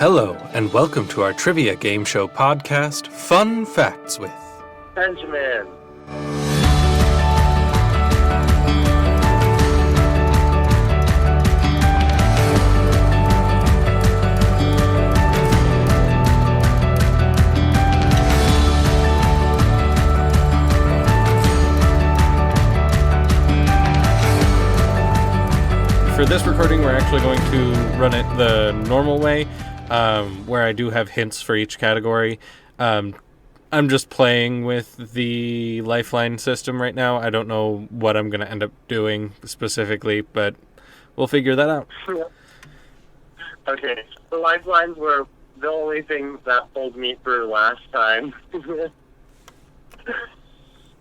Hello, and welcome to our trivia game show podcast, Fun Facts with Benjamin. For this recording, we're actually going to run it the normal way, where I do have hints for each category. I'm just playing with the lifeline system right now. I don't know what I'm going to end up doing specifically, but we'll figure that out. Okay, the lifelines were the only things that pulled me through last time.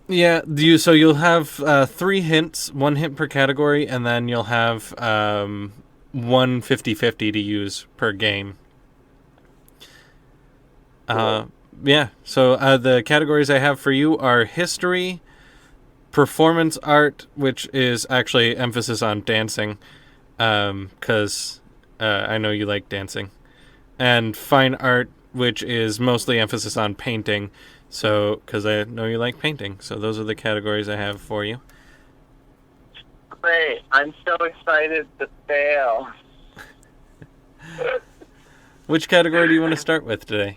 Yeah, so you'll have 3 hints, 1 hint per category, and then you'll have 1 50-50 to use per game. Cool. Yeah, so the categories I have for you are history, performance art, which is actually emphasis on dancing, because I know you like dancing, and fine art, which is mostly emphasis on painting. So, because I know you like painting. So those are the categories I have for you. Great. I'm so excited to fail. Which category do you want to start with today?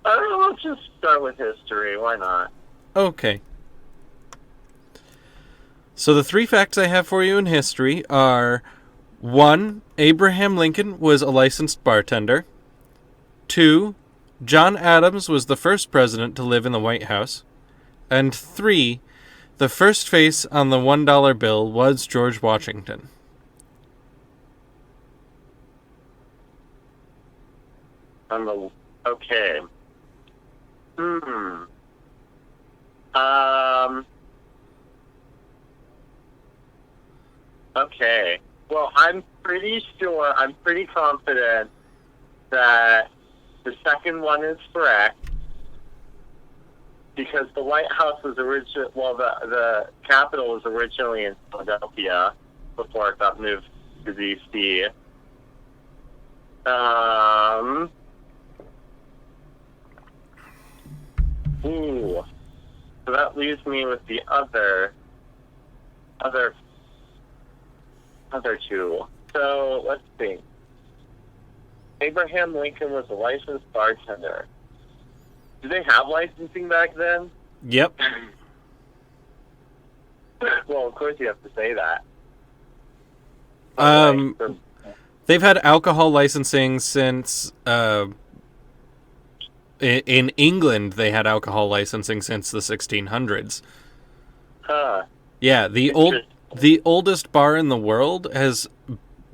Let's just start with history. Why not? Okay. So the 3 facts I have for you in history are: 1. Abraham Lincoln was a licensed bartender. 2. John Adams was the first president to live in the White House. And 3. The first face on the $1 bill was George Washington. Okay. Okay. Well, I'm pretty confident that the second one is correct, because the White House was the Capitol was originally in Philadelphia before it got moved to D.C. So that leaves me with the other two. So let's see. Abraham Lincoln was a licensed bartender. Did they have licensing back then? Yep. Well, of course you have to say that. They've had alcohol licensing since, in England, they had alcohol licensing since the 1600s. Huh. Yeah, the oldest bar in the world has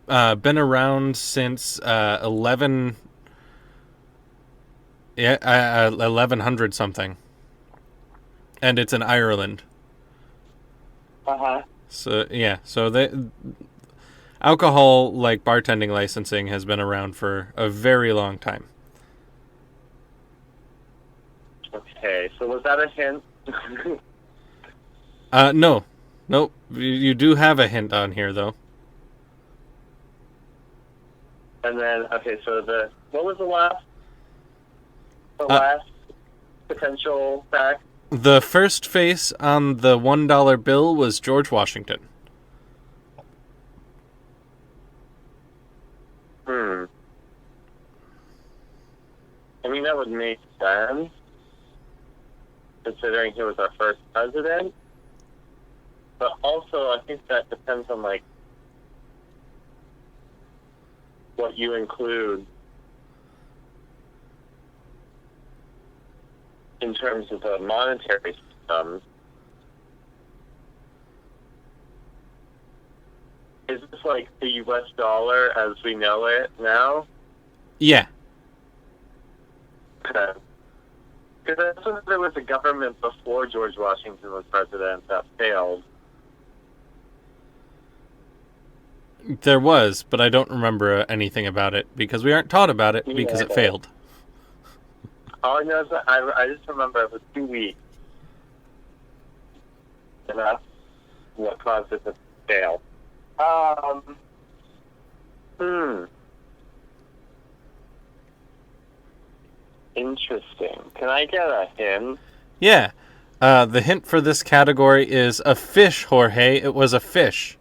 been around since 1100 something, and it's in Ireland. So yeah, alcohol, like bartending licensing, has been around for a very long time. Okay, so was that a hint? No. Nope. You do have a hint on here, though. And then, okay, so what was the last potential fact? The first face on the $1 bill was George Washington. I mean, that would make sense, considering he was our first president. But also, I think that depends on, like, what you include in terms of the monetary system. Is this like the U.S. dollar as we know it now? Yeah. Okay. Because I thought there was a government before George Washington was president that failed. There was, but I don't remember anything about it, because we aren't taught about it, because it failed. All I know is that I just remember it was 2 weeks. Enough? what caused it to fail. Um, Interesting. Can I get a hint? Yeah. The hint for this category is a fish, Jorge. It was a fish.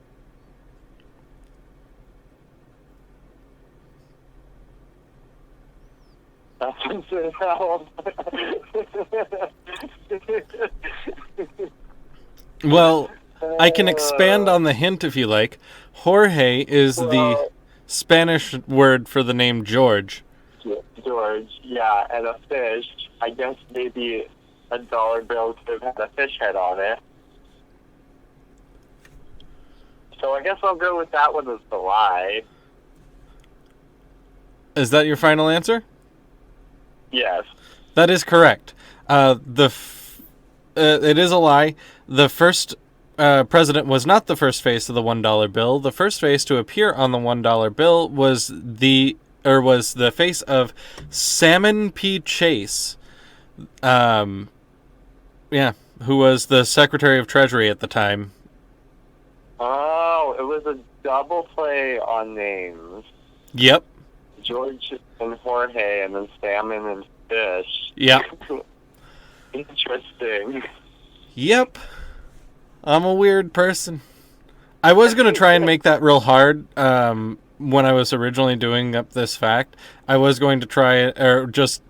Well, I can expand on the hint if you like. Jorge is the Spanish word for the name George. George, yeah, and a fish. I guess maybe a dollar bill could have had a fish head on it. So I guess I'll go with that one as the lie. Is that your final answer? Yes. That is correct. It is a lie. The first president was not the first face of the $1 bill. The first face to appear on the $1 bill was the face of Salmon P. Chase. Who was the Secretary of Treasury at the time. Oh, it was a double play on names. Yep. George and Jorge, and then salmon and fish. Yep. Interesting. Yep. I'm a weird person. I was going to try and make that real hard when I was originally doing up this fact. I was going to try it, or just,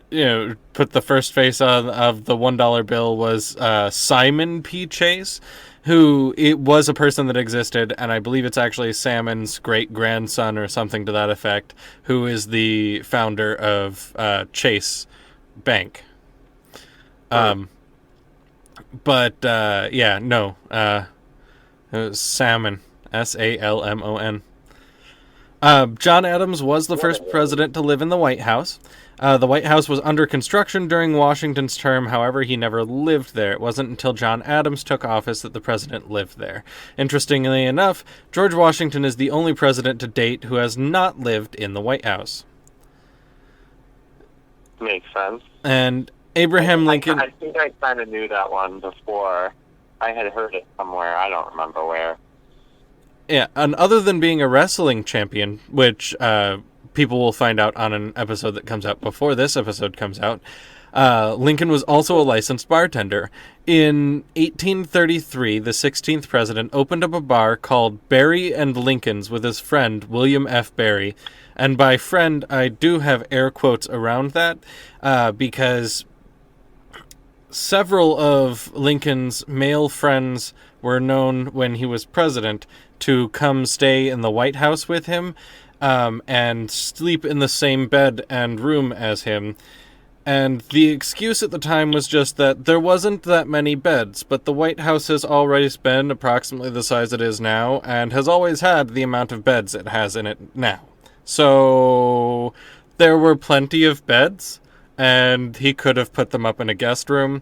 put the first face of the $1 bill was Simon P. Chase, who it was a person that existed, and I believe it's actually Salmon's great-grandson or something to that effect, who is the founder of Chase Bank. It was Salmon. Salmon. John Adams was the first president to live in the White House. The White House was under construction during Washington's term. However, he never lived there. It wasn't until John Adams took office that the president lived there. Interestingly enough, George Washington is the only president to date who has not lived in the White House. Makes sense. And Abraham Lincoln... I think I kind of knew that one before. I had heard it somewhere. I don't remember where. Yeah, and other than being a wrestling champion, which people will find out on an episode that comes out before this episode comes out, Lincoln was also a licensed bartender. In 1833, the 16th president opened up a bar called Berry and Lincoln's with his friend William F. Berry. And by friend, I do have air quotes around that because several of Lincoln's male friends were known when he was president to come stay in the White House with him and sleep in the same bed and room as him. And the excuse at the time was just that there wasn't that many beds, but the White House has always been approximately the size it is now and has always had the amount of beds it has in it now. So there were plenty of beds, and he could have put them up in a guest room.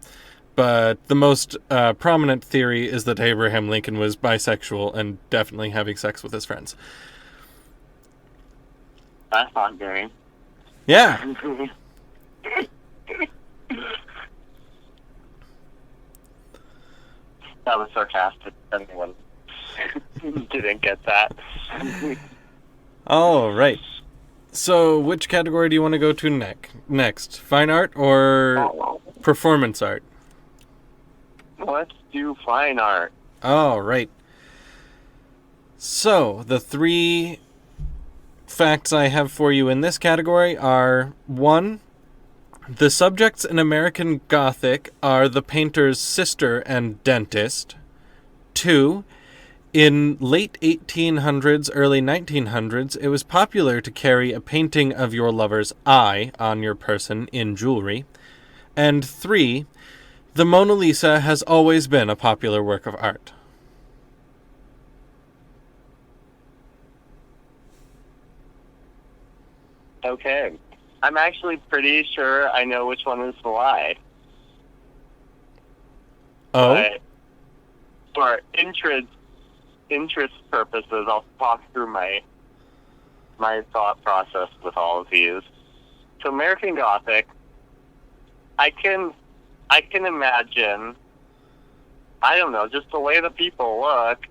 But the most prominent theory is that Abraham Lincoln was bisexual and definitely having sex with his friends. That's not gay. Yeah. That was sarcastic. Anyone didn't get that. All right. So, which category do you want to go to next? Fine art or performance art? Let's do fine art. All right. So, the three facts I have for you in this category are: 1, the subjects in American Gothic are the painter's sister and dentist. 2, in late 1800s, early 1900s, it was popular to carry a painting of your lover's eye on your person in jewelry. And 3, the Mona Lisa has always been a popular work of art. Okay. I'm actually pretty sure I know which one is the lie. Oh? But for interest purposes, I'll talk through my thought process with all of these. So American Gothic, I can imagine I don't know, just the way the people look,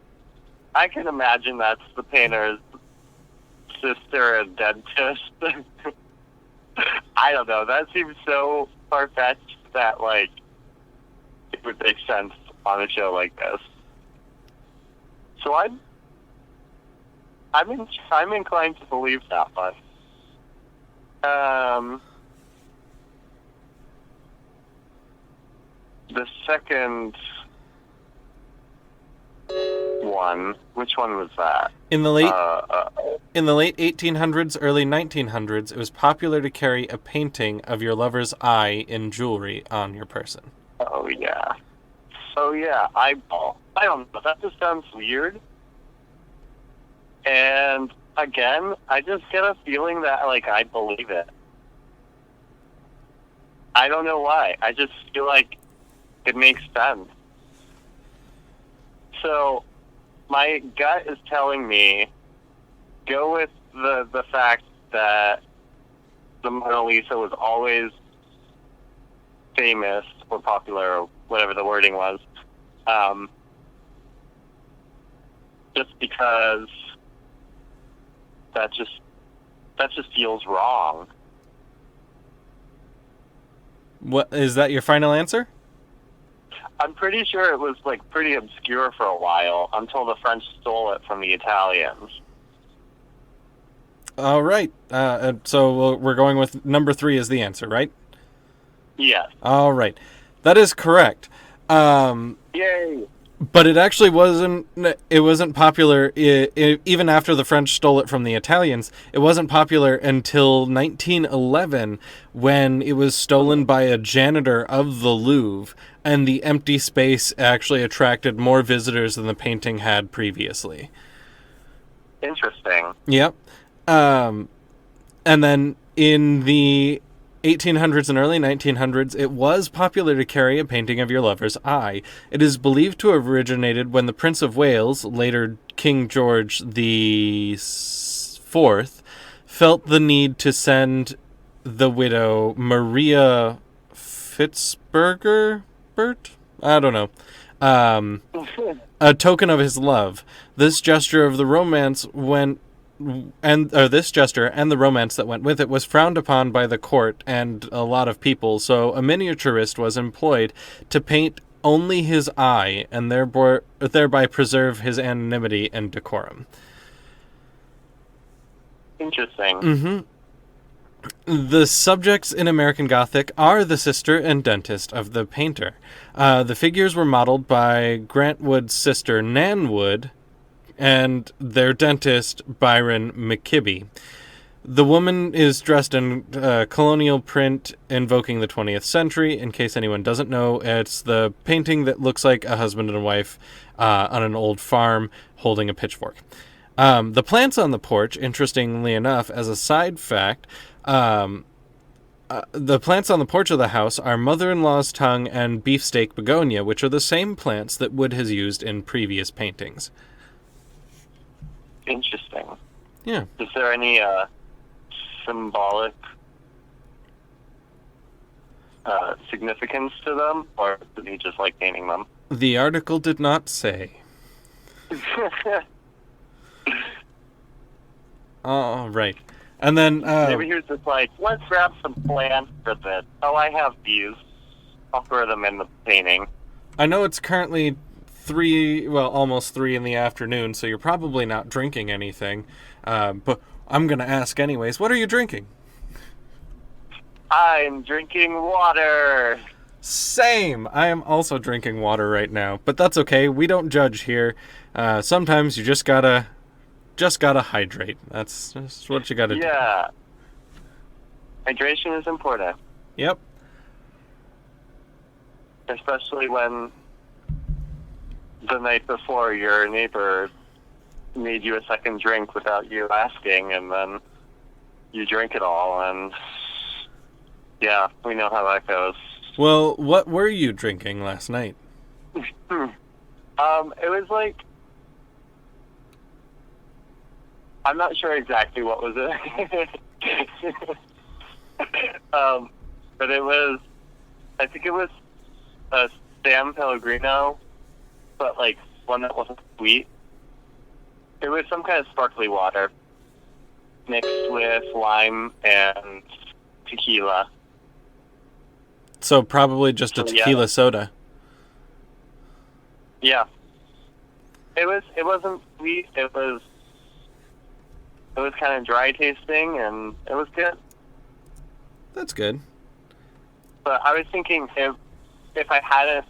I can imagine that's the painter's sister and dentist. I don't know. That seems so far-fetched that, like, it would make sense on a show like this. So I'm inclined to believe that one. The second one, which one was that? In the late 1800s, early 1900s, it was popular to carry a painting of your lover's eye in jewelry on your person. Oh yeah, eyeball. I don't know. That just sounds weird. And again, I just get a feeling that, like, I believe it. I don't know why. I just feel like it makes sense. So, my gut is telling me, go with the fact that the Mona Lisa was always famous or popular or whatever the wording was, just because that just feels wrong. What is that? Your final answer? I'm pretty sure it was, like, pretty obscure for a while until the French stole it from the Italians. All right. So we're going with number 3 as the answer, right? Yes. All right. That is correct. Yay. But it actually wasn't popular even after the French stole it from the Italians. It wasn't popular until 1911 when it was stolen by a janitor of the Louvre, and the empty space actually attracted more visitors than the painting had previously. Interesting. Yep. And then in the 1800s and early 1900s, it was popular to carry a painting of your lover's eye. It is believed to have originated when the Prince of Wales, later King George IV, felt the need to send the widow Maria Fitzburger, I don't know, a token of his love. This gesture of the romance this gesture and the romance that went with it was frowned upon by the court and a lot of people, so a miniaturist was employed to paint only his eye and thereby preserve his anonymity and decorum. Interesting. Mm-hmm. The subjects in American Gothic are the sister and dentist of the painter. The figures were modeled by Grant Wood's sister Nan Wood and their dentist, Byron McKibbe. The woman is dressed in colonial print invoking the 20th century. In case anyone doesn't know, it's the painting that looks like a husband and a wife on an old farm holding a pitchfork. The plants on the porch, interestingly enough, as a side fact, the plants on the porch of the house are mother-in-law's tongue and beefsteak begonia, which are the same plants that Wood has used in previous paintings. Interesting. Yeah. Is there any symbolic significance to them, or did he just like painting them? The article did not say. All right. And then maybe he was just like, let's grab some plants for this. Oh, I have these. I'll throw them in the painting. I know it's currently almost 3 in the afternoon, so you're probably not drinking anything. But I'm going to ask anyways, what are you drinking? I'm drinking water. Same. I am also drinking water right now, but that's okay. We don't judge here. Sometimes you just gotta hydrate. That's just what you gotta do. Yeah. Hydration is important. Yep. Especially when the night before your neighbor made you a second drink without you asking, and then you drink it all, and yeah, we know how that goes. Well, what were you drinking last night? It was like, I'm not sure exactly what was it. But it was, I think it was a San Pellegrino but like one that wasn't sweet. It was some kind of sparkly water mixed with lime and tequila. So probably just a tequila soda. Yeah. It wasn't sweet. It was kind of dry tasting, and it was good. That's good. But I was thinking if I had a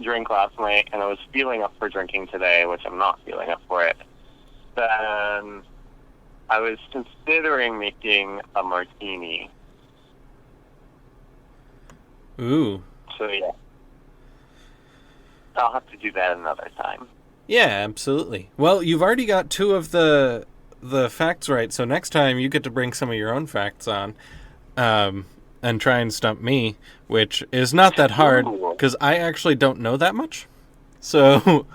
drink last night and I was feeling up for drinking today, which I'm not feeling up for it, then I was considering making a martini. Ooh. So yeah, I'll have to do that another time. Yeah, absolutely. Well, you've already got 2 of the facts right, so next time you get to bring some of your own facts on, and try and stump me, which is not that hard because I actually don't know that much. So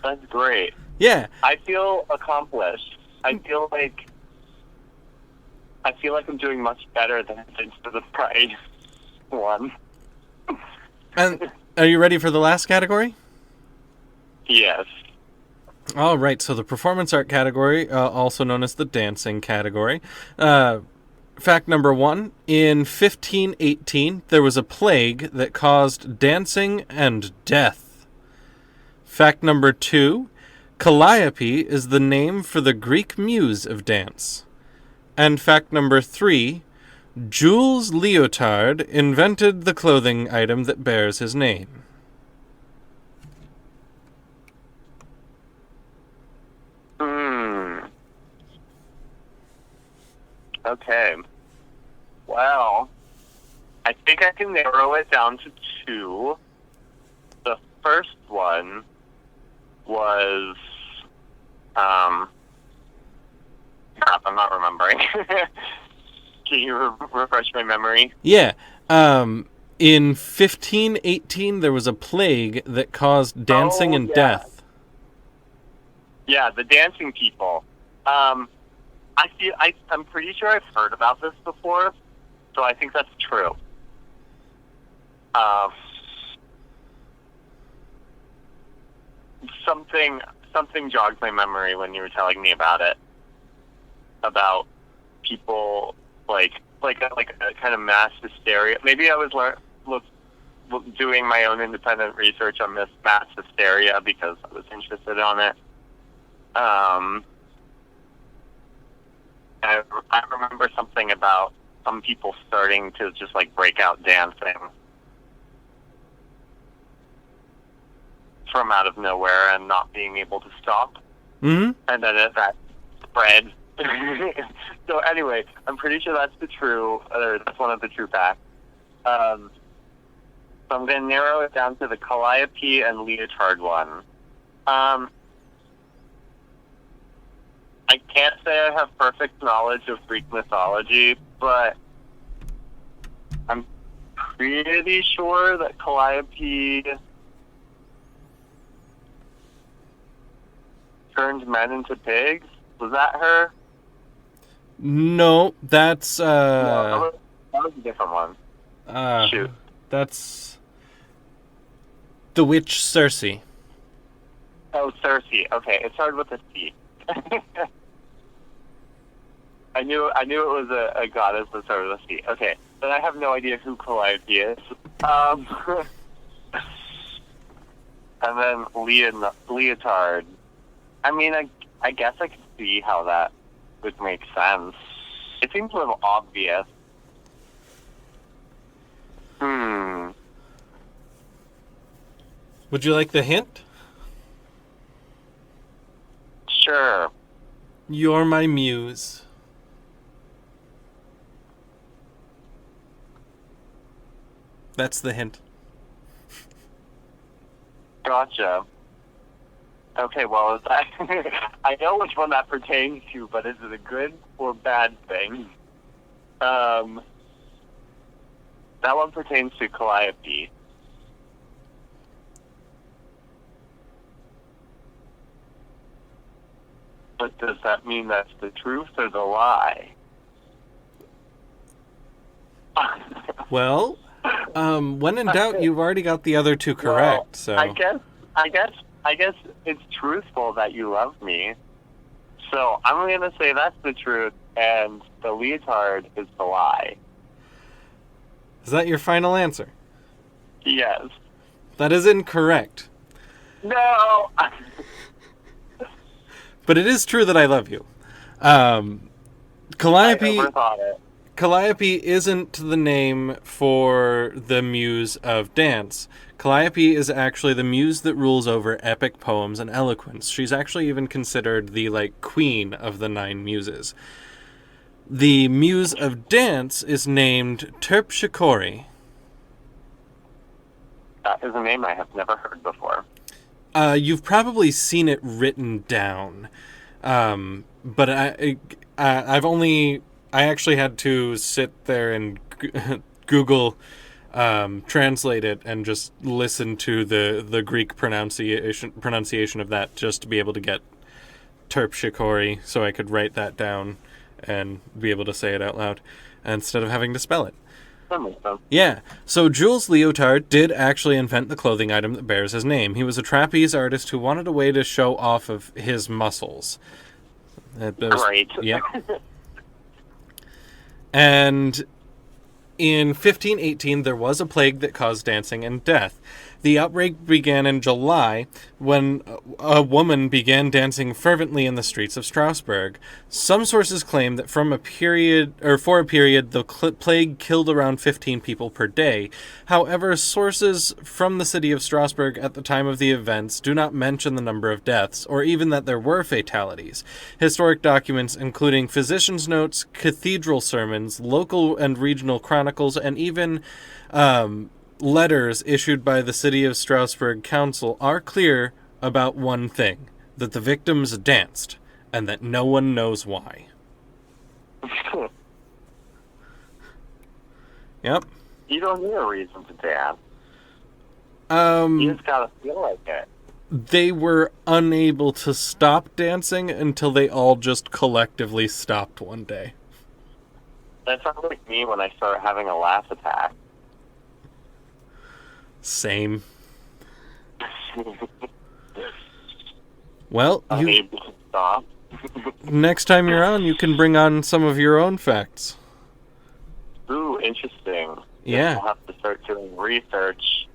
that's great. Yeah, I feel accomplished. I feel like I'm doing much better than I did for the Pride one. And are you ready for the last category? Yes. All right, so the performance art category, also known as the dancing category. Fact number 1, in 1518, there was a plague that caused dancing and death. Fact number 2, Calliope is the name for the Greek muse of dance. And fact number 3, Jules Leotard invented the clothing item that bears his name. Okay. Well, I think I can narrow it down to 2. The first one was, crap, I'm not remembering. Can you refresh my memory? Yeah. In 1518, there was a plague that caused dancing and death. Yeah, the dancing people. I'm pretty sure I've heard about this before, so I think that's true. Something jogged my memory when you were telling me about it. About people like a kind of mass hysteria. Maybe I was doing my own independent research on this mass hysteria because I was interested on it. I remember something about some people starting to just like break out dancing from out of nowhere and not being able to stop. Mm-hmm. And then that spread. So anyway, I'm pretty sure that's that's one of the true facts. So I'm going to narrow it down to the Calliope and Leotard one. I can't say I have perfect knowledge of Greek mythology, but I'm pretty sure that Calliope turned men into pigs. Was that her? No, that's No, that was a different one. Shoot. That's the witch Circe. Oh, Circe. Okay, it started with a C. I knew it was a goddess that started with a C. Okay, then I have no idea who Calliope is. And then Leotard. I mean, I guess I could see how that would make sense. It seems a little obvious. Would you like the hint? Sure. You're my muse. That's the hint. Gotcha. Okay, well, I know which one that pertains to, but is it a good or bad thing? That one pertains to Calliope. But does that mean that's the truth or the lie? Well, when in doubt, you've already got the other 2 correct. Well, so I guess I guess it's truthful that you love me. So I'm gonna say that's the truth, and the leotard is the lie. Is that your final answer? Yes. That is incorrect. No. But it is true that I love you. I Calliope. overthought it. Calliope isn't the name for the muse of dance. Calliope is actually the muse that rules over epic poems and eloquence. She's actually even considered the queen of the 9 muses. The muse of dance is named Terpsichore. That is a name I have never heard before. You've probably seen it written down, but I actually had to sit there and Google translate it and just listen to the Greek pronunciation of that just to be able to get Terpsichore, so I could write that down and be able to say it out loud instead of having to spell it. That makes sense. Yeah, so Jules Leotard did actually invent the clothing item that bears his name. He was a trapeze artist who wanted a way to show off of his muscles. Great. Yeah. And in 1518, there was a plague that caused dancing and death. The outbreak began in July when a woman began dancing fervently in the streets of Strasbourg. Some sources claim that for a period, the plague killed around 15 people per day. However, sources from the city of Strasbourg at the time of the events do not mention the number of deaths, or even that there were fatalities. Historic documents, including physicians' notes, cathedral sermons, local and regional chronicles, and even letters issued by the City of Strasbourg Council are clear about one thing, that the victims danced, and that no one knows why. Yep. You don't need a reason to dance. You just gotta feel like it. They were unable to stop dancing until they all just collectively stopped one day. That sounds like me when I start having a laugh attack. Same. Well, Unable to stop. next time you're on, you can bring on some of your own facts. Ooh, interesting. Yeah. I'll have to start doing research.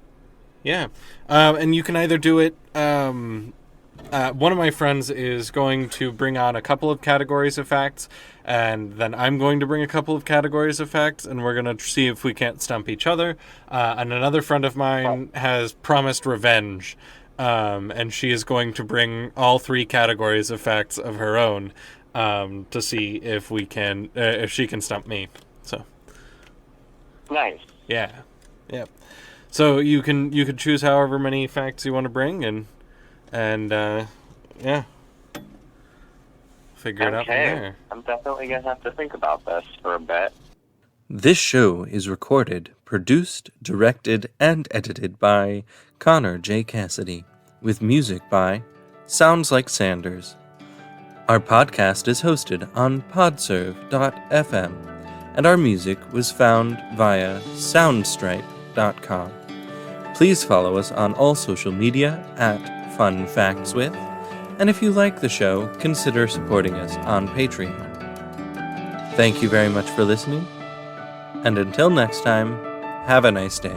Yeah. And you can either do it... one of my friends is going to bring on a couple of categories of facts, and then I'm going to bring a couple of categories of facts, and we're going to see if we can't stump each other. And another friend of mine has promised revenge, and she is going to bring all 3 categories of facts of her own to see if we can, if she can stump me. So. Nice. Yeah. Yep. So you can choose however many facts you want to bring, and yeah, figure it out from there. I'm definitely gonna have to think about this for a bit. This show is recorded, produced, directed, and edited by Connor J. Cassidy, with music by Sounds Like Sanders. Our podcast is hosted on podserve.fm, and our music was found via soundstripe.com. Please follow us on all social media at FunFactsWith, and if you like the show, consider supporting us on Patreon. Thank you very much for listening, and until next time, have a nice day.